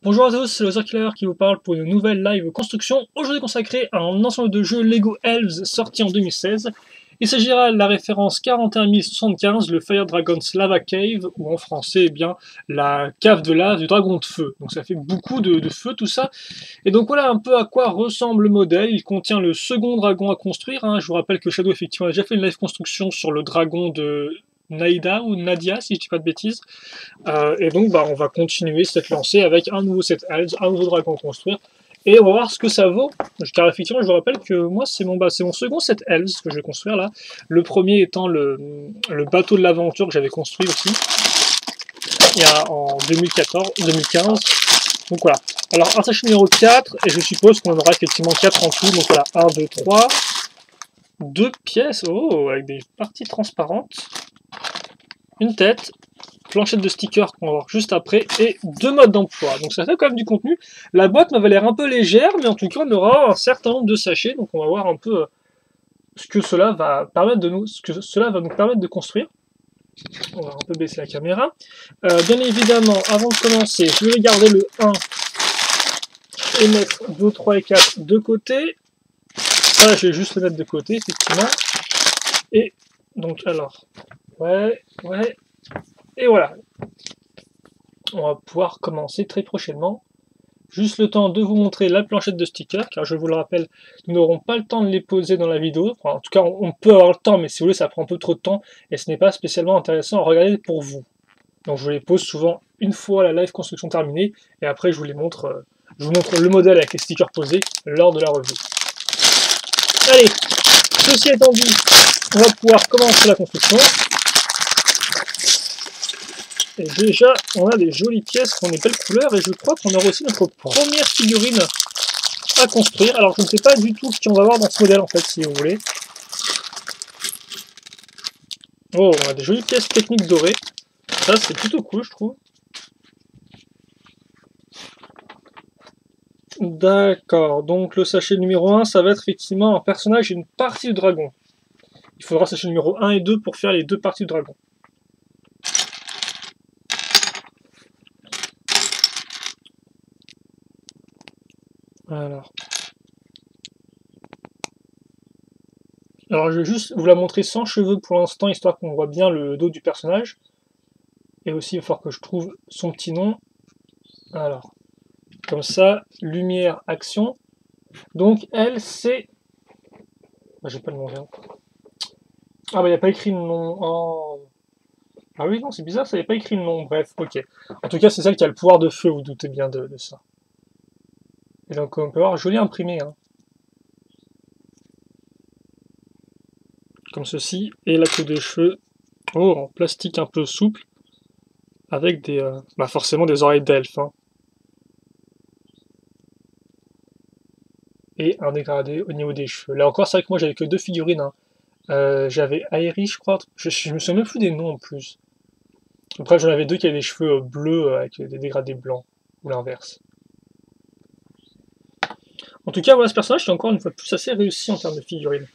Bonjour à tous, c'est le Killer qui vous parle pour une nouvelle live construction, aujourd'hui consacrée à un ensemble de jeux Lego Elves sorti en 2016. Il s'agira de la référence 41075, le Fire Dragon's Lava Cave, ou en français, eh bien, la cave de lave du dragon de feu. Donc ça fait beaucoup de feu tout ça. Et donc voilà un peu à quoi ressemble le modèle. Il contient le second dragon à construire. Je vous rappelle que Shadow effectivement a déjà fait une live construction sur le dragon de Naïda ou Nadia, si je dis pas de bêtises. Et donc on va continuer cette lancée avec un nouveau set Elves, un nouveau dragon à construire. Et on va voir ce que ça vaut. Car effectivement, je vous rappelle que moi, c'est mon second set Elves que je vais construire là. Le premier étant le bateau de l'aventure que j'avais construit aussi. En 2015. Donc voilà. Alors, un sachet numéro 4, et je suppose qu'on en aura effectivement 4 en tout. Donc voilà, 1, 2, 3. 2 pièces, oh, avec des parties transparentes. Une tête. Planchette de stickers qu'on va voir juste après, et 2 modes d'emploi. Donc ça fait quand même du contenu. La boîte m'avait l'air un peu légère, mais en tout cas on aura un certain nombre de sachets, donc on va voir un peu ce que cela va nous permettre de construire. On va un peu baisser la caméra. Bien évidemment, avant de commencer, je vais garder le 1 et mettre 2, 3 et 4 de côté. Ça, je vais juste le mettre de côté, effectivement. Et donc alors, ouais. Et voilà, on va pouvoir commencer très prochainement. Juste le temps de vous montrer la planchette de stickers, car je vous le rappelle, nous n'aurons pas le temps de les poser dans la vidéo. Enfin, en tout cas, on peut avoir le temps, mais si vous voulez, ça prend un peu trop de temps, et ce n'est pas spécialement intéressant à regarder pour vous. Donc je vous les pose souvent une fois la live construction terminée, et après je vous montre le modèle avec les stickers posés lors de la revue. Allez, ceci étant dit, on va pouvoir commencer la construction. Et déjà, on a des jolies pièces qui ont des belles couleurs, et je crois qu'on aura aussi notre première figurine à construire. Alors, je ne sais pas du tout ce qu'on va voir dans ce modèle, en fait, si vous voulez. Oh, on a des jolies pièces techniques dorées. Ça, c'est plutôt cool, je trouve. D'accord, donc le sachet numéro 1, ça va être effectivement un personnage et une partie du dragon. Il faudra sachet numéro 1 et 2 pour faire les deux parties du dragon. Alors je vais juste vous la montrer sans cheveux pour l'instant, histoire qu'on voit bien le dos du personnage. Et aussi, il va falloir que je trouve son petit nom. Alors, comme ça, lumière, action. Donc elle, c'est... j'ai pas le nom, hein. Ah bah il n'y a pas écrit le nom. Oh. Ah oui, non, c'est bizarre, ça n'y a pas écrit le nom. Bref, ok. En tout cas, c'est celle qui a le pouvoir de feu, vous doutez bien de ça. Et donc on peut voir, joli imprimé, hein. Comme ceci, et la queue de cheveux, oh, en plastique un peu souple, avec des, forcément des oreilles d'elfe, hein. Et un dégradé au niveau des cheveux. Là encore, c'est vrai que moi j'avais que 2 figurines, hein. J'avais Aerie, je crois, je me souviens même plus des noms en plus. Après, j'en avais 2 qui avaient des cheveux bleus avec des dégradés blancs, ou l'inverse. En tout cas, voilà, ce personnage qui est encore une fois de plus assez réussi en termes de figurines.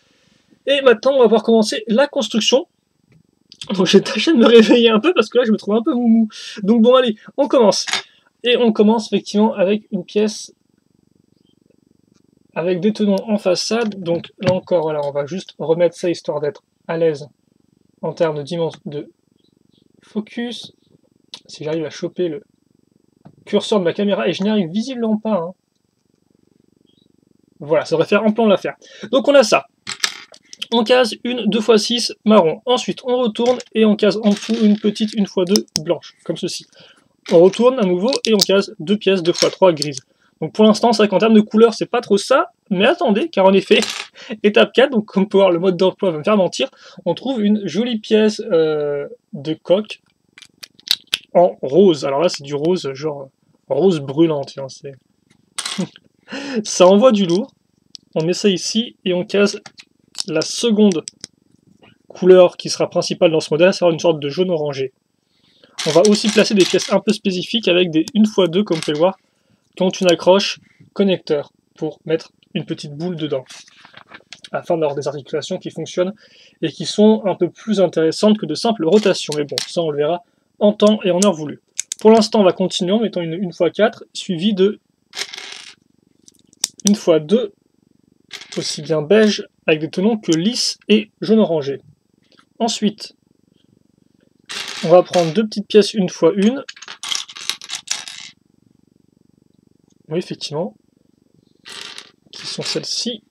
Et maintenant, on va pouvoir commencer la construction. Donc j'ai tâché de me réveiller un peu parce que là je me trouve un peu moumou. Donc bon allez, on commence. Et on commence effectivement avec une pièce avec des tenons en façade. Donc là encore, voilà, on va juste remettre ça histoire d'être à l'aise en termes de dimension de focus. Si j'arrive à choper le curseur de ma caméra, et je n'y arrive visiblement pas, hein. Voilà, ça devrait faire amplement l'affaire. Donc on a ça. On case une 2x6 marron. Ensuite, on retourne et on case en dessous une petite 1x2 blanche, comme ceci. On retourne à nouveau et on case 2 pièces 2x3 grises. Donc pour l'instant, c'est vrai qu'en termes de couleur, c'est pas trop ça, mais attendez, car en effet, étape 4, donc comme on peut voir, le mode d'emploi va me faire mentir, on trouve une jolie pièce de coque en rose. Alors là, c'est du rose, genre rose brûlant, tiens, c'est... Ça envoie du lourd. On met ça ici et on case la seconde couleur qui sera principale dans ce modèle, à savoir une sorte de jaune orangé. On va aussi placer des pièces un peu spécifiques avec des 1x2, comme vous pouvez le voir, qui ont une accroche connecteur pour mettre une petite boule dedans, afin d'avoir des articulations qui fonctionnent et qui sont un peu plus intéressantes que de simples rotations. Mais bon, ça on le verra en temps et en heure voulu. Pour l'instant, on va continuer en mettant une x4, suivi de une x2, aussi bien beige, avec des tenons que lisse et jaune orangé. Ensuite, on va prendre deux petites pièces une fois une. Oui, effectivement. Qui sont celles-ci.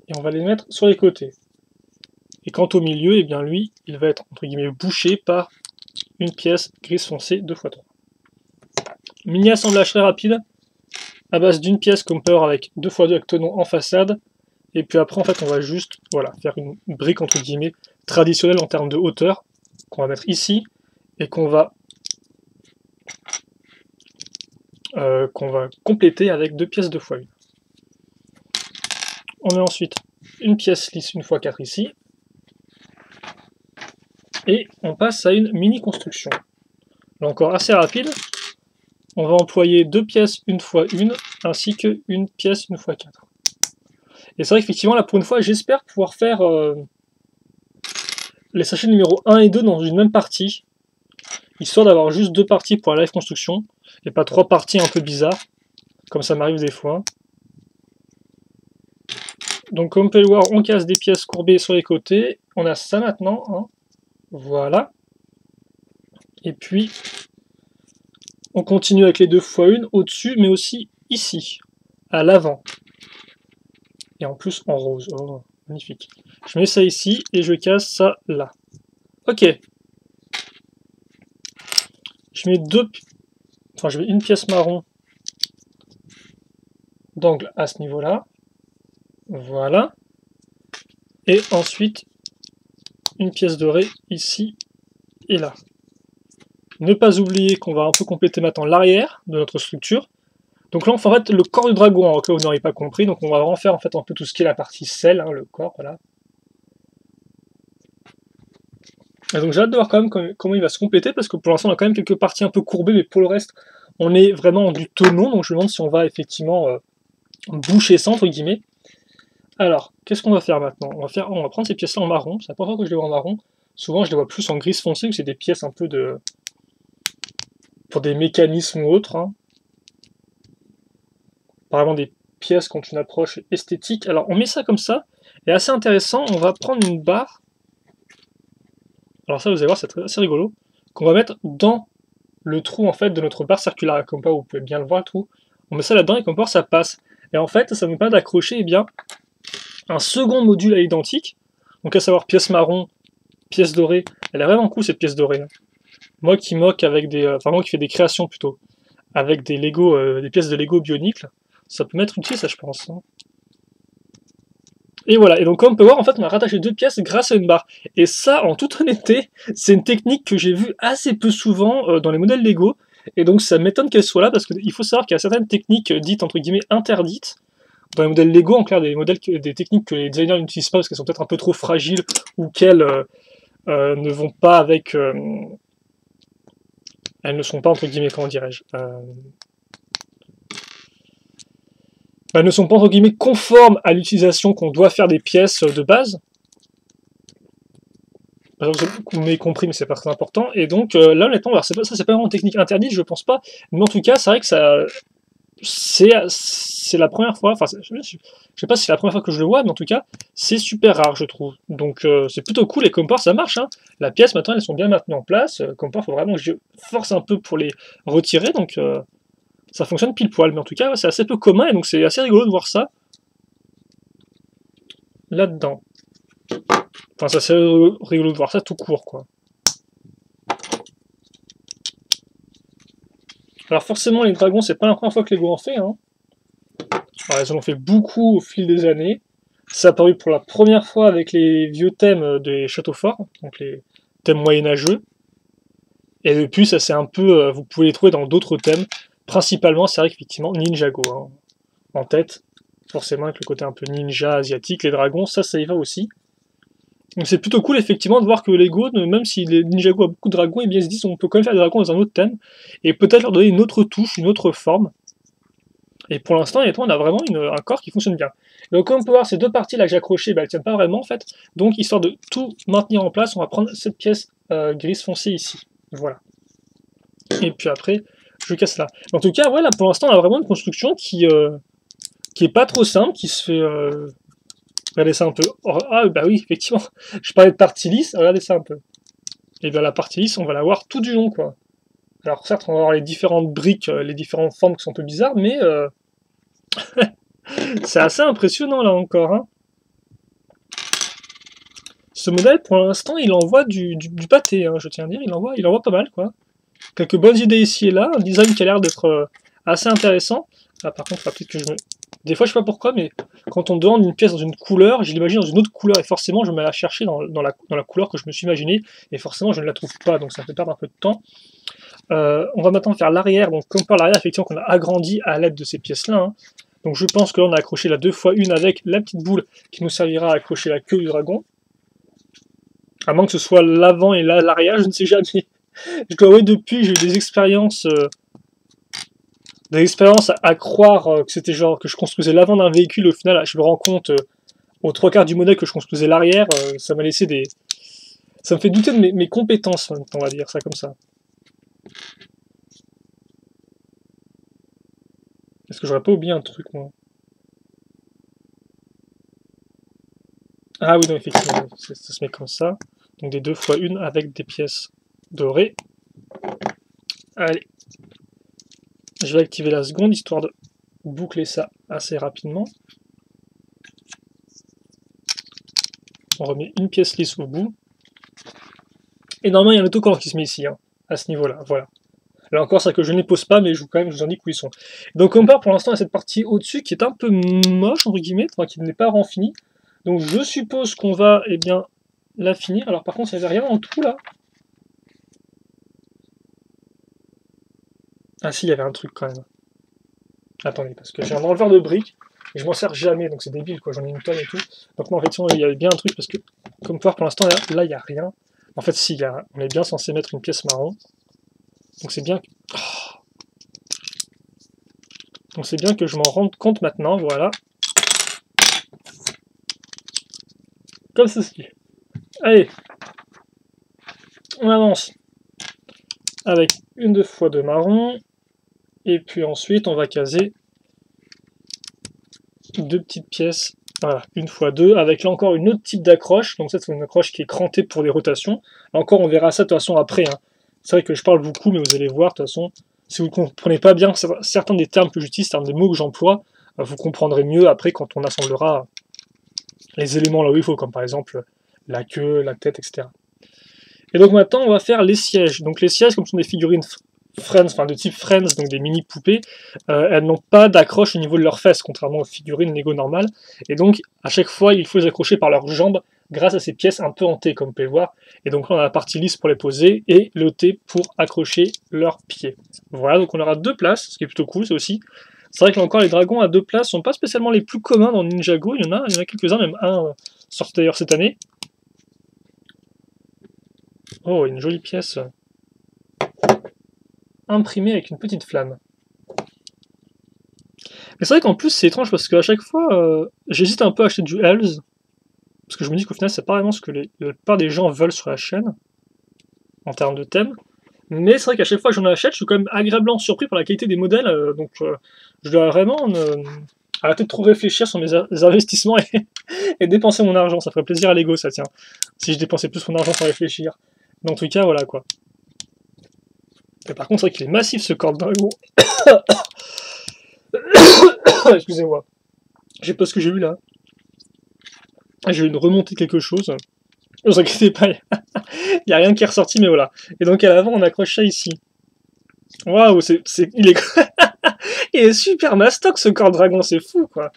Et on va les mettre sur les côtés. Et quant au milieu, eh bien lui, il va être entre guillemets bouché par une pièce grise foncée 2x3. Mini assemblage très rapide, à base d'une pièce Comper avec 2x2 avec tenon en façade. Et puis après, en fait, on va juste voilà, faire une brique entre guillemets traditionnelle en termes de hauteur, qu'on va mettre ici, et qu'on va compléter avec deux pièces 2x1. On met ensuite une pièce lisse 1x4 ici, et on passe à une mini construction. Là encore assez rapide, on va employer deux pièces 1x1 ainsi qu'une pièce 1x4. Et c'est vrai qu'effectivement là pour une fois j'espère pouvoir faire les sachets numéro 1 et 2 dans une même partie, histoire d'avoir juste deux parties pour la live construction, et pas trois parties un peu bizarres, comme ça m'arrive des fois. Donc comme vous pouvez le voir, on casse des pièces courbées sur les côtés, on a ça maintenant, hein. Voilà. Et puis, on continue avec les 2x1 au-dessus, mais aussi ici, à l'avant. Et en plus en rose. Oh, magnifique. Je mets ça ici et je casse ça là. Ok. Je mets je mets une pièce marron d'angle à ce niveau-là. Voilà. Et ensuite, une pièce dorée ici et là. Ne pas oublier qu'on va un peu compléter maintenant l'arrière de notre structure. Donc là on fait en fait le corps du dragon, alors que vous n'aurez pas compris, donc on va vraiment faire en fait un peu tout ce qui est la partie selle, hein, le corps, voilà. Et donc j'ai hâte de voir quand même comment il va se compléter, parce que pour l'instant on a quand même quelques parties un peu courbées, mais pour le reste on est vraiment en du tenon, donc je me demande si on va effectivement boucher ça entre guillemets. Alors, qu'est-ce qu'on va faire maintenant? On va prendre ces pièces-là en marron, c'est la première fois que je les vois en marron, souvent je les vois plus en gris foncé, où c'est des pièces un peu de... pour des mécanismes ou autres, hein. Apparemment des pièces qui ont une approche esthétique. Alors on met ça comme ça, et assez intéressant, on va prendre une barre, alors ça vous allez voir c'est assez rigolo, qu'on va mettre dans le trou en fait de notre barre circulaire, comme ça vous pouvez bien le voir le trou, on met ça là-dedans et comme ça ça passe. Et en fait ça nous permet d'accrocher eh bien un second module à l'identique, donc à savoir pièce marron, pièce dorée. Elle est vraiment cool cette pièce dorée, hein. Moi qui moque avec des... enfin moi qui fais des créations plutôt, avec des Lego, des pièces de Lego Bionicle, ça peut m'être utile ça je pense, hein. Et voilà, et donc comme on peut voir, en fait on a rattaché deux pièces grâce à une barre. Et ça, en toute honnêteté, c'est une technique que j'ai vue assez peu souvent dans les modèles Lego, et donc ça m'étonne qu'elle soit là, parce qu'il faut savoir qu'il y a certaines techniques dites entre guillemets interdites dans les modèles Lego, en clair des techniques que les designers n'utilisent pas parce qu'elles sont peut-être un peu trop fragiles, ou qu'elles ne vont pas avec... elles ne sont pas entre guillemets, comment dirais-je, elles ne sont pas entre guillemets conformes à l'utilisation qu'on doit faire des pièces de base. Vous m'avez compris, mais c'est pas très important. Et donc là, honnêtement, ça c'est pas vraiment une technique interdite, je pense pas. Mais en tout cas, c'est vrai que ça, c'est la première fois. Enfin, je sais pas si c'est la première fois que je le vois, mais en tout cas, c'est super rare, je trouve. Donc c'est plutôt cool. Et comme par ça marche, hein. La pièce maintenant, elles sont bien maintenues en place. Comme par, faut vraiment que je force un peu pour les retirer. Donc ça fonctionne pile poil, mais en tout cas, ouais, c'est assez peu commun, et donc c'est assez rigolo de voir ça là-dedans. Enfin, c'est assez rigolo de voir ça tout court, quoi. Alors forcément, les dragons, c'est pas la première fois que Lego en fait, hein. Alors, ils en ont fait beaucoup au fil des années. Ça a apparu pour la première fois avec les vieux thèmes des châteaux forts, donc les thèmes moyenâgeux. Et depuis, ça c'est un peu... vous pouvez les trouver dans d'autres thèmes. Principalement, c'est vrai qu'effectivement, Ninjago, hein, en tête, forcément avec le côté un peu ninja asiatique, les dragons, ça y va aussi. Donc c'est plutôt cool effectivement de voir que Lego, même si les Ninjago a beaucoup de dragons, et bien ils se disent on peut quand même faire des dragons dans un autre thème, et peut-être leur donner une autre touche, une autre forme. Et pour l'instant, on a vraiment un corps qui fonctionne bien. Donc comme on peut voir, ces deux parties là que j'ai accrochées, elles ne tiennent pas vraiment en fait. Donc histoire de tout maintenir en place, on va prendre cette pièce grise foncée ici. Voilà. Et puis après, je casse là. En tout cas, voilà, pour l'instant, on a vraiment une construction qui est pas trop simple, qui se fait... Regardez ça un peu. Oh, ah, bah oui, effectivement. Je parlais de partie lisse, regardez ça un peu. Et bien la partie lisse, on va la voir tout du long, quoi. Alors certes, on va voir les différentes briques, les différentes formes qui sont un peu bizarres, mais c'est assez impressionnant, là, encore, hein. Ce modèle, pour l'instant, il envoie du pâté, hein, je tiens à dire. Il envoie pas mal, quoi. Quelques bonnes idées ici et là. Un design qui a l'air d'être assez intéressant. Ah, par contre, il va peut-être que je me... Des fois, je sais pas pourquoi, mais quand on demande une pièce dans une couleur, je l'imagine dans une autre couleur, et forcément, je vais la chercher dans la couleur que je me suis imaginée, et forcément, je ne la trouve pas, donc ça fait perdre un peu de temps. On va maintenant faire l'arrière, donc comme par l'arrière, effectivement, qu'on a agrandi à l'aide de ces pièces-là, hein. Donc je pense que là, on a accroché la 2x1 avec la petite boule qui nous servira à accrocher la queue du dragon. À moins que ce soit l'avant et l'arrière, je ne sais jamais. Je dois avouer, depuis, j'ai eu des expériences à croire que c'était genre que je construisais l'avant d'un véhicule. Au final, je me rends compte aux 3/4 du modèle que je construisais l'arrière. Ça m'a laissé des... Ça me fait douter de mes compétences, on va dire ça comme ça. Est-ce que j'aurais pas oublié un truc, moi? Ah oui, non, effectivement, ça se met comme ça. Donc des 2x1 avec des pièces dorées. Allez. Je vais activer la seconde, histoire de boucler ça assez rapidement. On remet une pièce lisse au bout. Et normalement, il y a un autocollant qui se met ici, hein, à ce niveau-là, voilà. Là encore, c'est que je ne les pose pas, mais je vous indique où ils sont. Donc on part pour l'instant à cette partie au-dessus, qui est un peu moche, entre guillemets, enfin, qui n'est pas vraiment finie. Donc je suppose qu'on va, eh bien, la finir. Alors par contre, il n'y avait rien en tout, là. Ah si, il y avait un truc, quand même. Attendez, parce que j'ai un enleveur de briques, et je m'en sers jamais, donc c'est débile, quoi, j'en ai une tonne et tout. Donc non, effectivement, il y avait bien un truc, parce que, comme voir pour l'instant, là, il n'y a rien. En fait, si, on est bien censé mettre une pièce marron. Donc c'est bien... Oh. Donc c'est bien que je m'en rende compte maintenant, voilà. Comme ceci. Allez. On avance. Avec une 2x2 marron. Et puis ensuite, on va caser deux petites pièces. Voilà, une x 2, avec là encore une autre type d'accroche. Donc ça, c'est une accroche qui est crantée pour des rotations. Là encore, on verra ça de toute façon après, hein. C'est vrai que je parle beaucoup, mais vous allez voir, de toute façon, si vous ne comprenez pas bien certains des termes que j'utilise, certains des mots que j'emploie, vous comprendrez mieux après quand on assemblera les éléments là où il faut, comme par exemple la queue, la tête, etc. Et donc maintenant, on va faire les sièges. Donc les sièges, comme ce sont des figurines Friends, enfin de type Friends, donc des mini poupées, elles n'ont pas d'accroche au niveau de leurs fesses, contrairement aux figurines Lego normales. Et donc, à chaque fois, il faut les accrocher par leurs jambes, grâce à ces pièces un peu hantées, comme vous pouvez le voir. Et donc là, on a la partie lisse pour les poser, et le T pour accrocher leurs pieds. Voilà, donc on aura deux places, ce qui est plutôt cool, ça aussi. C'est vrai que là encore, les dragons à deux places sont pas spécialement les plus communs dans Ninjago, il y en a quelques-uns, même un sorti d'ailleurs cette année. Oh, une jolie pièce imprimée avec une petite flamme. Mais c'est vrai qu'en plus c'est étrange parce qu'à chaque fois j'hésite un peu à acheter du Elves, parce que je me dis qu'au final c'est pas vraiment ce que la plupart des gens veulent sur la chaîne, en termes de thème. Mais c'est vrai qu'à chaque fois que j'en achète, je suis quand même agréablement surpris par la qualité des modèles, donc je dois vraiment arrêter de trop réfléchir sur mes investissements et dépenser mon argent. Ça ferait plaisir à l'ego, ça, tiens, si je dépensais plus mon argent sans réfléchir. Mais en tout cas, voilà quoi. Et par contre, c'est vrai qu'il est massif ce corps de dragon. Excusez-moi. Je sais pas ce que j'ai eu là. J'ai eu une remontée de quelque chose. Ne vous inquiétez pas, il n'y a rien qui est ressorti, mais voilà. Et donc à l'avant, on accroche ça ici. Waouh, il est super mastoc ce corps de dragon, c'est fou quoi.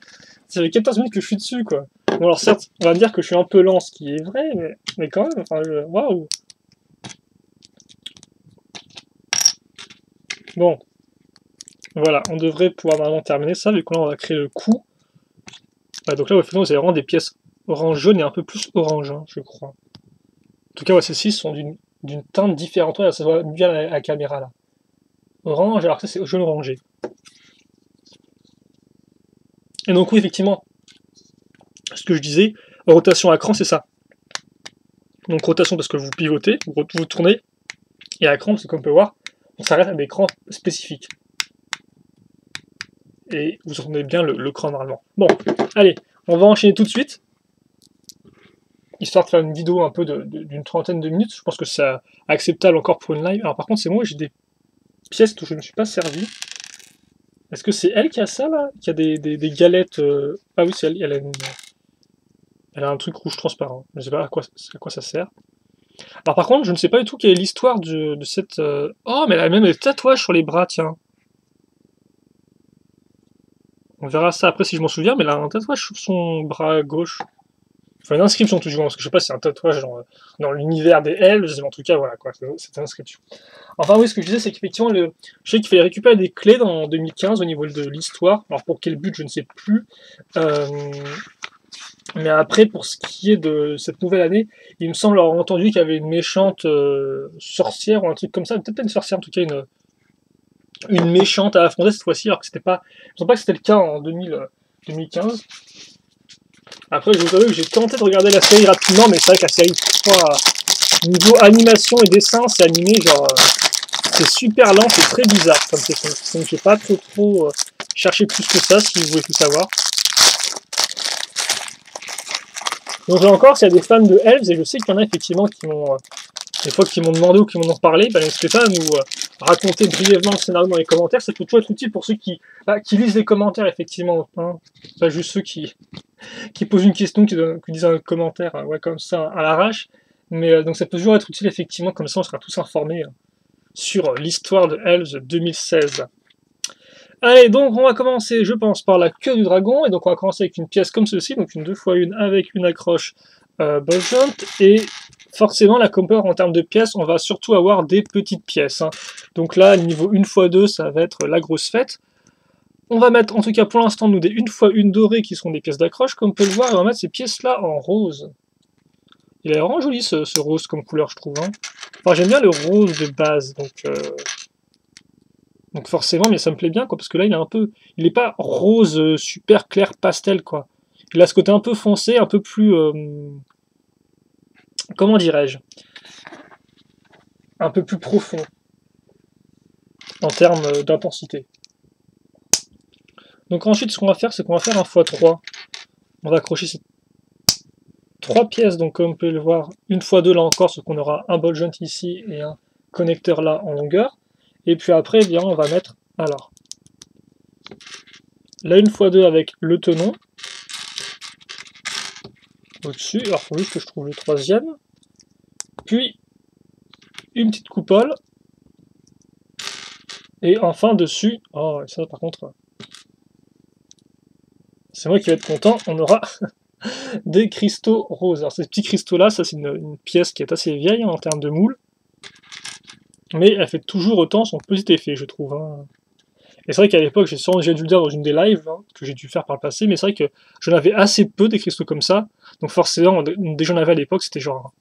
Ça fait 14 minutes que je suis dessus quoi. Bon alors certes, on va me dire que je suis un peu lent, ce qui est vrai, mais quand même, enfin, waouh. Bon, voilà, on devrait pouvoir maintenant terminer ça, vu que là on va créer le cou. Ouais, donc là, au final, vous avez vraiment des pièces orange jaune et un peu plus orange, hein, je crois. En tout cas, ouais, celles-ci sont d'une teinte différente. Ouais, ça se voit bien à la caméra là. Orange, alors que ça c'est jaune orangé. Et donc oui, effectivement, ce que je disais, rotation à cran, c'est ça. Donc rotation parce que vous pivotez, vous tournez, et à cran, parce que comme on peut voir, ça reste un écran spécifique. Et vous entendez bien le cran normalement. Bon, allez, on va enchaîner tout de suite. Histoire de faire une vidéo un peu d'une trentaine de minutes. Je pense que c'est acceptable encore pour une live. Alors par contre, c'est moi, j'ai des pièces dont je ne me suis pas servi. Est-ce que c'est elle qui a ça, là? Qui a des galettes... Ah oui, c'est elle. Elle a un truc rouge transparent. Je ne sais pas à quoi ça sert. Alors par contre, je ne sais pas du tout quelle est l'histoire de cette... Oh, mais elle a même des tatouages sur les bras, tiens. On verra ça après si je m'en souviens, mais elle a un tatouage sur son bras gauche. Enfin, une inscription tout du moins, parce que je sais pas si c'est un tatouage dans l'univers des elfes, mais en tout cas, voilà, quoi, c'est une inscription. Enfin, oui, ce que je disais, c'est qu'effectivement, je sais qu'il fallait récupérer des clés dans 2015 au niveau de l'histoire. Alors, pour quel but, je ne sais plus. Mais après, pour ce qui est de cette nouvelle année, il me semble avoir entendu qu'il y avait une méchante sorcière ou un truc comme ça, peut-être pas une sorcière, en tout cas une méchante à affronter cette fois-ci, alors que c'était pas. Je ne pense pas que c'était le cas en 2015. Après, je vous avoue que j'ai tenté de regarder la série rapidement, mais c'est vrai que la série, niveau animation et dessin, c'est animé, genre, c'est super lent, c'est très bizarre. Ça me fait pas trop chercher plus que ça, si vous voulez tout savoir. Donc là encore, s'il y a des fans de Elves, et je sais qu'il y en a effectivement qui m'ont, des fois qui m'ont demandé ou qui m'en ont parlé, bah, n'hésitez pas à nous raconter brièvement le scénario dans les commentaires. Ça peut toujours être utile pour ceux qui lisent les commentaires, effectivement. Hein. Pas juste ceux qui posent une question, qui disent un commentaire ouais, comme ça à l'arrache. Mais donc ça peut toujours être utile, effectivement, comme ça on sera tous informés sur l'histoire de Elves 2016. Allez, donc on va commencer, je pense, par la queue du dragon. Et donc on va commencer avec une pièce comme ceci, donc une 2x1 avec une accroche ball jump. Et forcément, la compare en termes de pièces, on va surtout avoir des petites pièces. Hein. Donc là, niveau 1x2, ça va être la grosse fête. On va mettre, en tout cas pour l'instant, nous des 1x1 dorées qui sont des pièces d'accroche. Comme on peut le voir, on va mettre ces pièces-là en rose. Il est vraiment joli ce rose comme couleur, je trouve. Hein. Enfin, j'aime bien le rose de base, donc forcément, mais ça me plaît bien, quoi, parce que là, il est pas rose super clair pastel, quoi. Il a ce côté un peu foncé, un peu plus, comment dirais-je, un peu plus profond en termes d'intensité. Donc ensuite, ce qu'on va faire, c'est qu'on va faire un x3. On va accrocher ces 3 pièces, donc comme vous pouvez le voir, une x2 là encore, ce qu'on aura un ball joint ici et un connecteur là en longueur. Et puis après, eh bien, on va mettre, alors, la 1x2 avec le tenon au-dessus. Alors, il faut juste que je trouve le troisième. Puis, une petite coupole. Et enfin, dessus, oh, ça par contre, c'est moi qui vais être content, on aura des cristaux roses. Alors, ces petits cristaux-là, ça c'est une pièce qui est assez vieille hein, en termes de moule. Mais elle fait toujours autant son petit effet, je trouve. Hein. Et c'est vrai qu'à l'époque, j'ai dû le dire dans une des lives hein, que j'ai dû faire par le passé, mais c'est vrai que j'en avais assez peu des cristaux comme ça. Donc forcément, dès que j'en avais à l'époque, c'était genre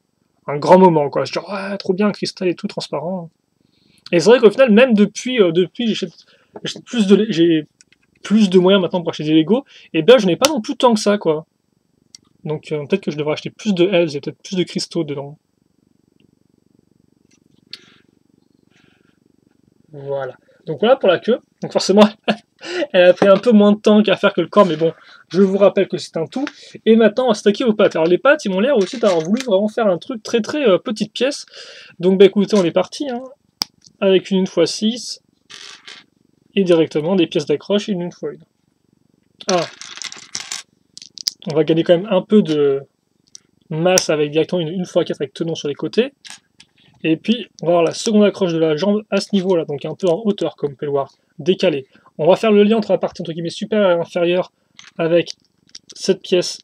un grand moment, quoi. Genre, ouais, trop bien, un cristal et tout, transparent. Et c'est vrai qu'au final, même depuis j'ai plus de moyens maintenant pour acheter des Lego, et bien je n'ai pas non plus tant que ça, quoi. Donc peut-être que je devrais acheter plus de Elves et peut-être plus de cristaux dedans. Voilà. Donc voilà pour la queue. Donc forcément, elle a pris un peu moins de temps qu'à faire que le corps, mais bon, je vous rappelle que c'est un tout. Et maintenant, on va s'attaquer aux pattes. Alors les pattes, ils m'ont l'air aussi d'avoir voulu vraiment faire un truc très petite pièce. Donc bah écoutez, on est parti, hein, avec une 1x6, et directement des pièces d'accroche et une 1x1. Ah, on va gagner quand même un peu de masse avec directement une 1x4 avec tenon sur les côtés. Et puis, on va avoir la seconde accroche de la jambe à ce niveau-là, donc un peu en hauteur, comme vous pouvez le voir, décalé. On va faire le lien entre la partie entre guillemets supérieure et inférieure avec cette pièce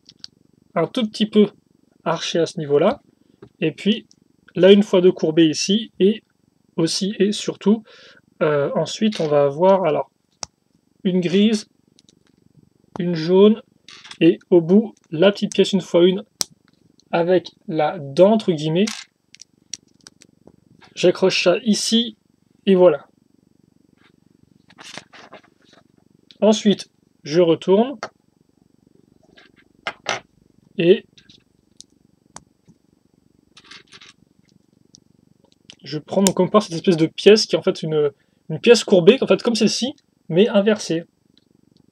un tout petit peu archée à ce niveau-là. Et puis, là, une fois de courbée ici, et aussi et surtout, ensuite, on va avoir alors une grise, une jaune, et au bout, la petite pièce 1x1 avec la dent, entre guillemets. J'accroche ça ici, et voilà. Ensuite, je retourne, et je prends donc comme part cette espèce de pièce qui est en fait une pièce courbée, en fait comme celle-ci, mais inversée.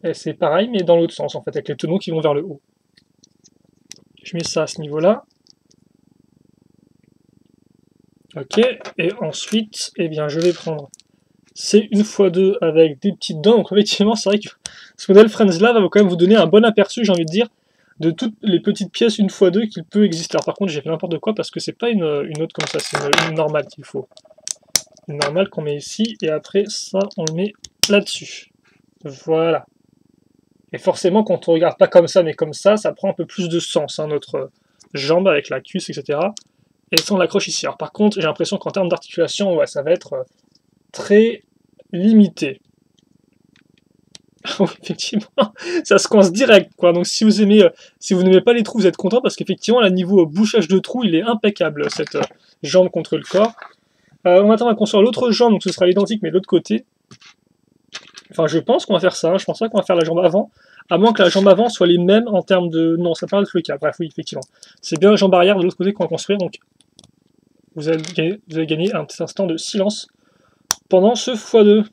Et c'est pareil, mais dans l'autre sens, en fait, avec les tenons qui vont vers le haut. Je mets ça à ce niveau-là. Ok, et ensuite, eh bien, je vais prendre ces 1x2 avec des petites dents. Donc effectivement, c'est vrai que ce modèle Friends-là va quand même vous donner un bon aperçu, j'ai envie de dire, de toutes les petites pièces 1x2 qu'il peut exister. Alors par contre, j'ai fait n'importe quoi parce que c'est pas une autre comme ça, c'est une normale qu'il faut. Une normale qu'on met ici, et après ça, on le met là-dessus. Voilà. Et forcément, quand on regarde pas comme ça, mais comme ça prend un peu plus de sens, hein, notre jambe avec la cuisse, etc. Et ça, on l'accroche ici. Alors par contre, j'ai l'impression qu'en termes d'articulation, ouais, ça va être très limité. Oui, effectivement, ça se coince direct, quoi. Donc si vous aimez, si vous n'aimez pas les trous, vous êtes content parce qu'effectivement, à niveau bouchage de trous, il est impeccable, cette jambe contre le corps. On va attendre à construire l'autre jambe, donc ce sera l'identique, mais de l'autre côté. Enfin, je pense qu'on va faire ça, hein. Je pense pas qu'on va faire la jambe avant, à moins que la jambe avant soit les mêmes en termes de... Non, ça paraît être le cas, bref, oui, effectivement. C'est bien la jambe arrière de l'autre côté qu'on va construire, donc vous allez gagner un petit instant de silence pendant ce x2.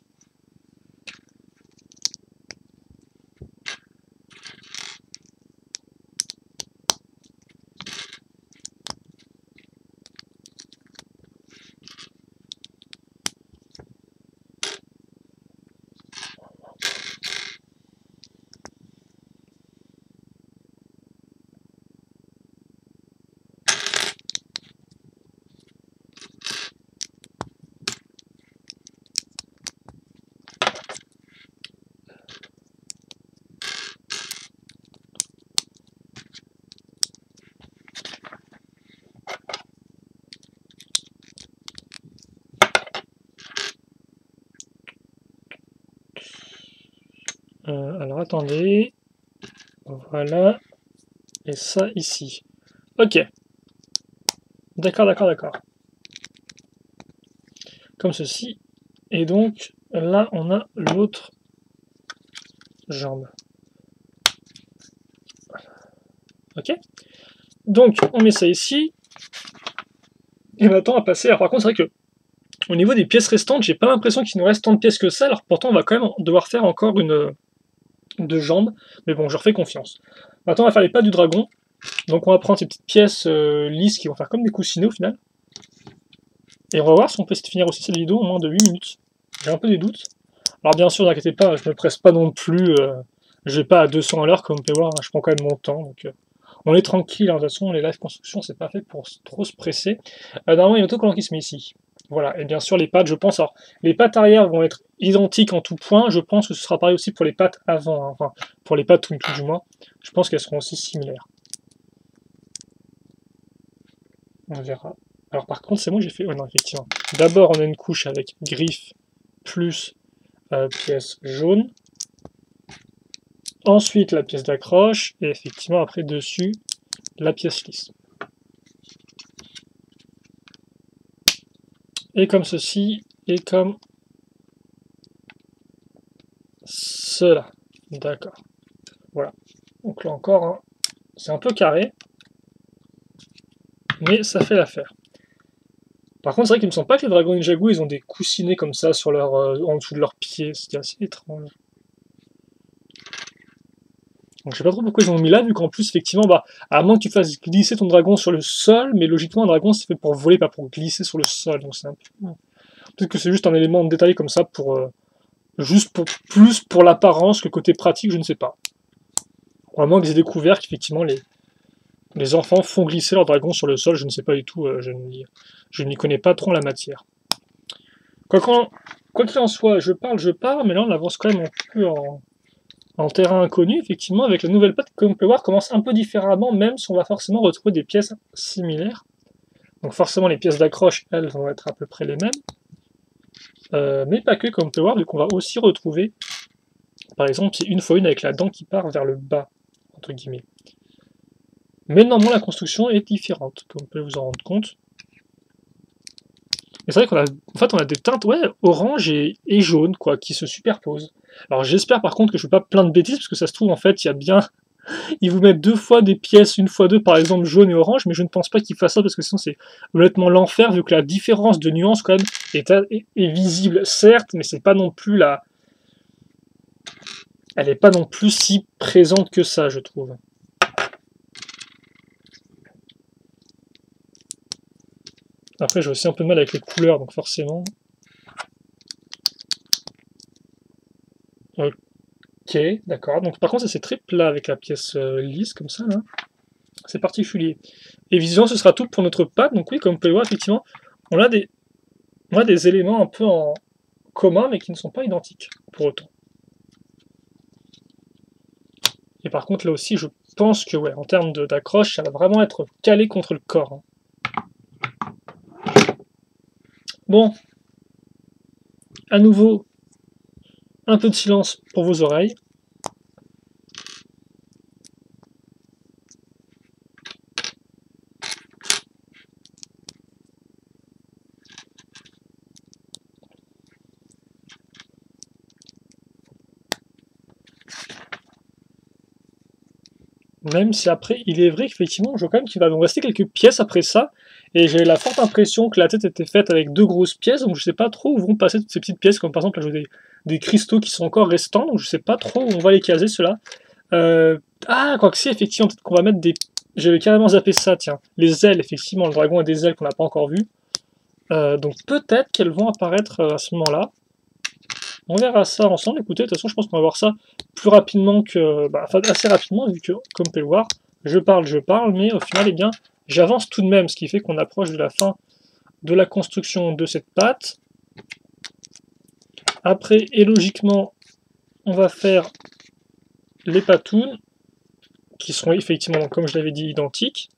Alors attendez, voilà, et ça ici. Ok, d'accord, d'accord, d'accord. Comme ceci, et donc là on a l'autre jambe. Ok, donc on met ça ici, et maintenant on va passer. Alors par contre c'est vrai que au niveau des pièces restantes, j'ai pas l'impression qu'il nous reste tant de pièces que ça, alors pourtant on va quand même devoir faire encore deux jambes, mais bon, je leur fais confiance. Maintenant on va faire les pattes du dragon, donc on va prendre ces petites pièces lisses qui vont faire comme des coussinets au final, et on va voir si on peut finir aussi cette vidéo en moins de 8 minutes. J'ai un peu des doutes. Alors bien sûr, n'inquiétez pas, je me presse pas non plus, je vais pas à 200 à l'heure comme on peut voir, hein, je prends quand même mon temps, donc on est tranquille, hein, de toute façon les live construction c'est pas fait pour trop se presser. Normalement il y a un autocollant qui se met ici. Voilà, et bien sûr les pattes, je pense, alors les pattes arrière vont être identiques en tout point, je pense que ce sera pareil aussi pour les pattes avant, hein, enfin pour les pattes tout du moins, je pense qu'elles seront aussi similaires. On verra. Alors par contre c'est moi j'ai fait, oh non effectivement, d'abord on a une couche avec griffe plus pièce jaune, ensuite la pièce d'accroche, et effectivement après dessus la pièce lisse. Et comme ceci, et comme cela. D'accord. Voilà. Donc là encore, hein, c'est un peu carré, mais ça fait l'affaire. Par contre, c'est vrai qu'il me semble pas que les dragons Ninjago, ils ont des coussinets comme ça sur leur, en dessous de leurs pieds. C'est assez étrange. Donc je sais pas trop pourquoi ils ont mis là, vu qu'en plus, effectivement, bah, à moins que tu fasses glisser ton dragon sur le sol, mais logiquement, un dragon, c'est fait pour voler, pas pour glisser sur le sol. Donc c'est un peu... Peut-être que c'est juste un élément de détail comme ça, pour juste pour plus pour l'apparence que côté pratique, je ne sais pas. Ou à moins que j'ai découvert qu'effectivement, les enfants font glisser leur dragon sur le sol, je ne sais pas du tout, je n'y connais pas trop la matière. Quoi qu'il en soit, je parle, mais là on avance quand même un peu en terrain inconnu, effectivement, avec la nouvelle patte, comme on peut voir, commence un peu différemment, même si on va forcément retrouver des pièces similaires. Donc forcément les pièces d'accroche, elles, vont être à peu près les mêmes. Mais pas que, comme on peut voir, vu qu'on va aussi retrouver, par exemple, c'est une fois une avec la dent qui part vers le bas, entre guillemets. Mais normalement la construction est différente, comme vous pouvez vous en rendre compte. Et c'est vrai qu'on a, en fait, on a des teintes, ouais, orange et jaune, quoi, qui se superposent. Alors j'espère par contre que je ne fais pas plein de bêtises, parce que ça se trouve, en fait, il y a bien Ils vous mettent 2 fois des pièces, 1 fois 2 par exemple jaune et orange, mais je ne pense pas qu'ils fassent ça parce que sinon c'est honnêtement l'enfer vu que la différence de nuance quand même est visible certes, mais c'est pas non plus la... Elle n'est pas non plus si présente que ça, je trouve. Après j'ai aussi un peu de mal avec les couleurs, donc forcément... Ok, d'accord. Donc par contre, ça c'est très plat avec la pièce lisse comme ça, là. C'est particulier. Et visuellement, ce sera tout pour notre pâte. Donc oui, comme vous pouvez le voir, effectivement, on a des éléments un peu en commun, mais qui ne sont pas identiques, pour autant. Et par contre, là aussi, je pense que, ouais, en termes d'accroche, ça va vraiment être calé contre le corps. Hein. Bon. À nouveau, un peu de silence pour vos oreilles. Même si après, il est vrai qu'effectivement, je vois quand même qu'il va nous rester quelques pièces après ça. Et j'ai la forte impression que la tête était faite avec 2 grosses pièces, donc je sais pas trop où vont passer toutes ces petites pièces, comme par exemple là j'ai des cristaux qui sont encore restants, donc je sais pas trop où on va les caser ceux-là. Ah, quoique si, effectivement, peut-être qu'on va mettre des... J'avais carrément zappé ça, tiens. Les ailes, effectivement, le dragon a des ailes qu'on n'a pas encore vues. Donc peut-être qu'elles vont apparaître à ce moment-là. On verra ça ensemble. Écoutez, de toute façon, je pense qu'on va voir ça plus rapidement que... enfin, assez rapidement, vu que, comme vous pouvez le voir, je parle, mais au final, eh bien, j'avance tout de même, ce qui fait qu'on approche de la fin de la construction de cette pâte. Après, et logiquement, on va faire les patounes, qui seront effectivement, comme je l'avais dit, identiques.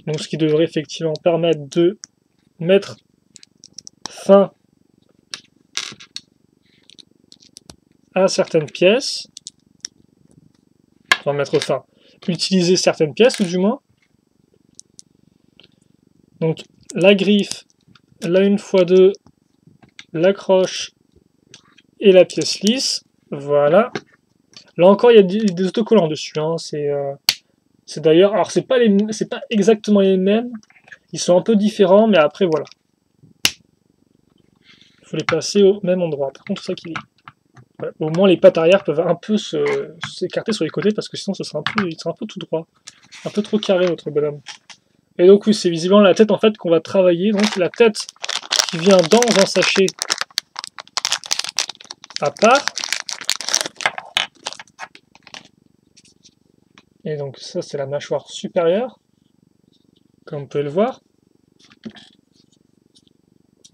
Donc ce qui devrait effectivement permettre de mettre fin à certaines pièces. Enfin, mettre fin. Utiliser certaines pièces, ou du moins. Donc la griffe, la 1x2, l'accroche et la pièce lisse. Voilà. Là encore, il y a des autocollants dessus. Hein. C'est d'ailleurs... Alors, c'est pas exactement les mêmes. Ils sont un peu différents, mais après, voilà. Il faut les placer au même endroit. Par contre, ça qui est... Ouais, au moins, les pattes arrière peuvent un peu s'écarter sur les côtés, parce que sinon, il sera un peu tout droit. Un peu trop carré, notre bonhomme. Et donc, oui, c'est visiblement la tête, en fait, qu'on va travailler. Donc, la tête qui vient dans un sachet à part. Et donc, ça, c'est la mâchoire supérieure, comme vous pouvez le voir.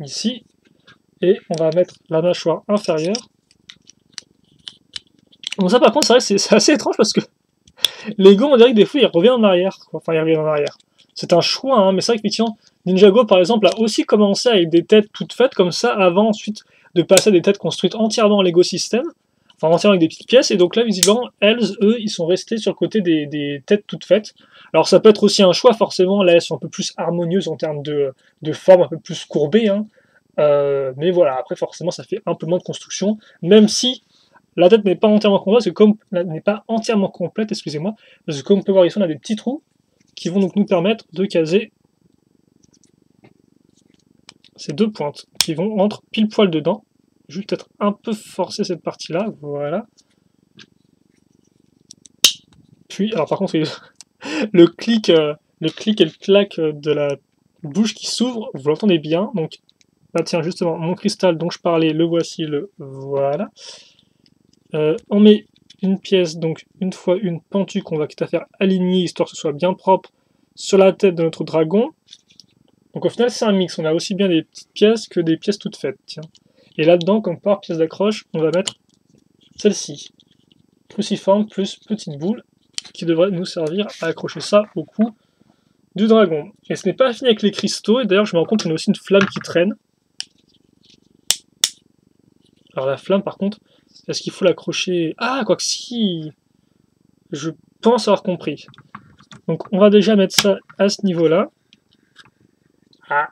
Ici. Et on va mettre la mâchoire inférieure. Donc ça par contre c'est assez étrange parce que Lego on dirait que des fois il revient en arrière. Enfin il revient en arrière. C'est un choix, hein, mais c'est vrai qu'effectivement Ninjago par exemple a aussi commencé avec des têtes toutes faites comme ça avant ensuite de passer à des têtes construites entièrement en Lego System. Enfin entièrement avec des petites pièces et donc là visiblement Elves eux ils sont restés sur le côté des têtes toutes faites. Alors ça peut être aussi un choix forcément, là elles sont un peu plus harmonieuses en termes de forme, un peu plus courbées. Hein. Mais voilà, après forcément ça fait un peu moins de construction, même si la tête n'est pas entièrement complète, excusez-moi, parce que comme on peut voir ici on a des petits trous qui vont donc nous permettre de caser ces 2 pointes qui vont entre pile poil dedans. Je vais peut-être un peu forcer cette partie-là, voilà. Puis, alors par contre, le clic et le clac de la bouche qui s'ouvre, vous l'entendez bien, donc bah tiens, justement, mon cristal dont je parlais, le voici, voilà. On met une pièce, donc une fois une pentue qu'on va quitte à faire aligner, histoire que ce soit bien propre, sur la tête de notre dragon. Donc au final, c'est un mix. On a aussi bien des petites pièces que des pièces toutes faites. Tiens. Et là-dedans, comme par pièce d'accroche, on va mettre celle-ci. Cruciforme plus petite boule, qui devrait nous servir à accrocher ça au cou du dragon. Et ce n'est pas fini avec les cristaux, et d'ailleurs je me rends compte qu'on a aussi une flamme qui traîne. Alors la flamme par contre, est-ce qu'il faut l'accrocher? Ah, quoique si. Je pense avoir compris. Donc on va déjà mettre ça à ce niveau-là. Ah.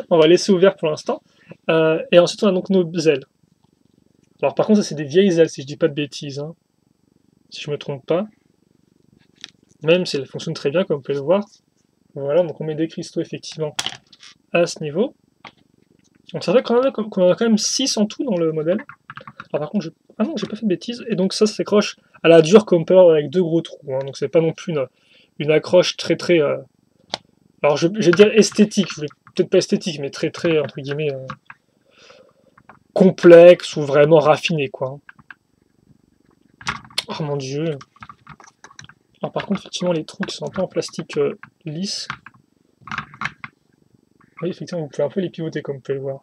On va laisser ouvert pour l'instant. Et ensuite on a donc nos ailes. Alors par contre ça c'est des vieilles ailes si je dis pas de bêtises. Hein. si je me trompe pas. Même si elle fonctionne très bien, comme vous pouvez le voir. Voilà, donc on met des cristaux effectivement à ce niveau. Donc ça fait qu'on a quand même 6 en tout dans le modèle. Alors par contre, ah non, j'ai pas fait de bêtises. Et donc ça s'accroche à la dure Comper avec 2 gros trous. Hein. Donc c'est pas non plus une accroche très très... Alors je vais dire esthétique, peut-être pas esthétique, mais très très, entre guillemets, complexe ou vraiment raffiné, quoi. Oh mon dieu. Alors par contre, effectivement, les trous qui sont un peu en plastique lisse. Oui, effectivement, vous pouvez un peu les pivoter, comme vous pouvez le voir.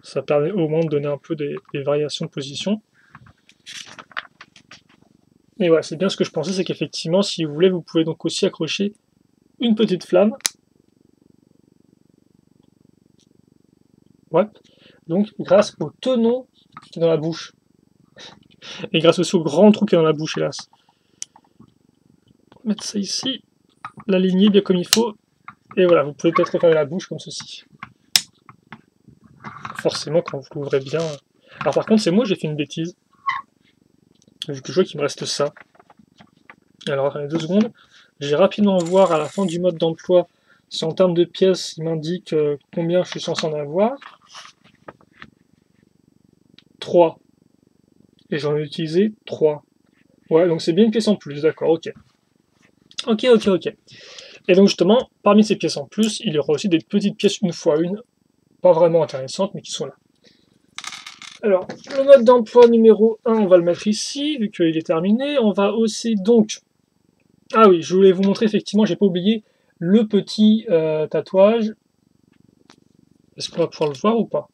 Ça permet au moins de donner un peu des variations de position. Et voilà, c'est bien ce que je pensais, c'est qu'effectivement, si vous voulez, vous pouvez donc aussi accrocher une petite flamme. Ouais. Donc, grâce au tenon qui est dans la bouche. Et grâce aussi au grand trou qui est dans la bouche, hélas. On va mettre ça ici, l'aligner bien comme il faut. Et voilà, vous pouvez peut-être refermer la bouche comme ceci. Forcément, quand vous l'ouvrez bien. Alors par contre, c'est moi, j'ai fait une bêtise. Vu que je vois qu'il me reste ça. Alors, attendez 2 secondes. Je vais rapidement voir à la fin du mode d'emploi si en termes de pièces, il m'indique combien je suis censé en avoir. 3. Et j'en ai utilisé 3. Ouais, donc c'est bien une pièce en plus, d'accord, ok. Ok. Et donc justement, parmi ces pièces en plus, il y aura aussi des petites pièces 1x1, pas vraiment intéressantes, mais qui sont là. Alors, le mode d'emploi numéro 1, on va le mettre ici, vu qu'il est terminé. On va aussi donc... Ah oui, je voulais vous montrer, effectivement, j'ai pas oublié le petit tatouage. Est-ce qu'on va pouvoir le voir ou pas?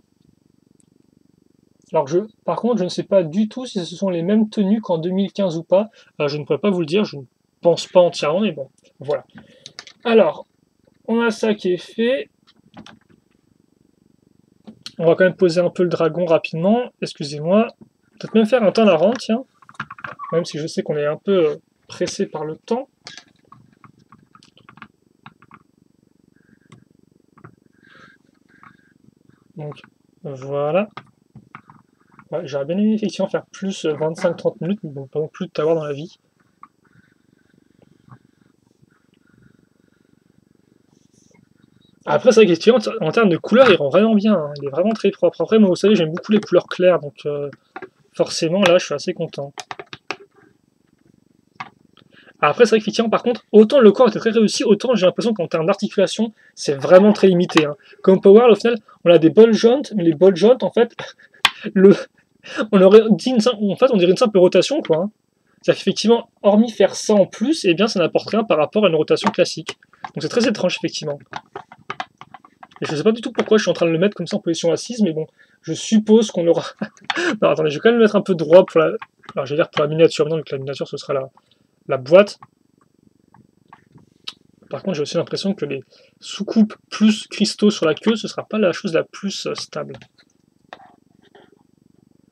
Alors, par contre, je ne sais pas du tout si ce sont les mêmes tenues qu'en 2015 ou pas. Je ne pourrais pas vous le dire, je ne pense pas entièrement, mais bon, voilà. Alors, on a ça qui est fait. On va quand même poser un peu le dragon rapidement. Excusez-moi. Peut-être même faire un temps d'arrêt, tiens. Même si je sais qu'on est un peu pressé par le temps. Donc, voilà. Ouais, j'aurais bien aimé effectivement faire plus 25-30 minutes, mais bon, pas non plus de t'avoir dans la vie. Après, c'est vrai qu'effectivement, en termes de couleurs, il rend vraiment bien. Hein. Il est vraiment très propre. Après, moi, vous savez, j'aime beaucoup les couleurs claires, donc forcément, là, je suis assez content. Après, c'est vrai qu'effectivement, par contre, autant le corps était très réussi, autant j'ai l'impression qu'en termes d'articulation, c'est vraiment très limité. Hein. Comme Power, au final, on a des ball joints, mais les ball joints, en fait, on aurait dit on dirait une simple rotation, quoi. Hein. C'est-à-dire qu'effectivement, hormis faire ça en plus, eh bien, ça n'apporte rien par rapport à une rotation classique. Donc c'est très étrange, effectivement. Et je ne sais pas du tout pourquoi je suis en train de le mettre comme ça en position assise, mais bon, je suppose qu'on aura... Non, attendez, je vais quand même le mettre un peu droit pour la... Alors, je vais dire pour la miniature, non, vu que la miniature, ce sera la boîte. Par contre, j'ai aussi l'impression que les sous-coupes plus cristaux sur la queue, ce ne sera pas la chose la plus stable.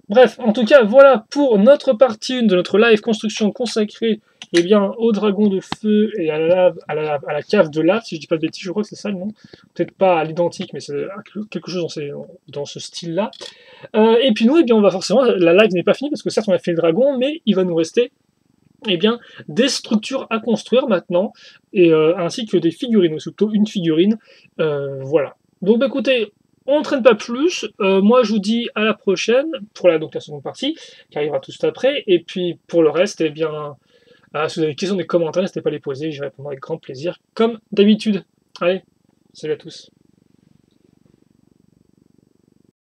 Bref, en tout cas, voilà pour notre partie 1 de notre live construction consacrée eh bien, au dragon de feu et à la cave de lave, si je dis pas de bêtises, je crois que c'est ça le nom. Peut-être pas à l'identique, mais c'est quelque chose dans ce style-là. Et puis nous, eh bien, on va forcément, la live n'est pas finie, parce que certes on a fait le dragon, mais il va nous rester eh bien, des structures à construire maintenant, et ainsi que des figurines, ou surtout une figurine. Voilà. Donc bah, écoutez, on ne traîne pas plus. Moi, je vous dis à la prochaine pour la seconde partie, qui arrivera tout de suite après. Et puis pour le reste, eh bien, si vous avez des questions, des commentaires, n'hésitez pas à les poser. Je répondrai avec grand plaisir, comme d'habitude. Allez, salut à tous.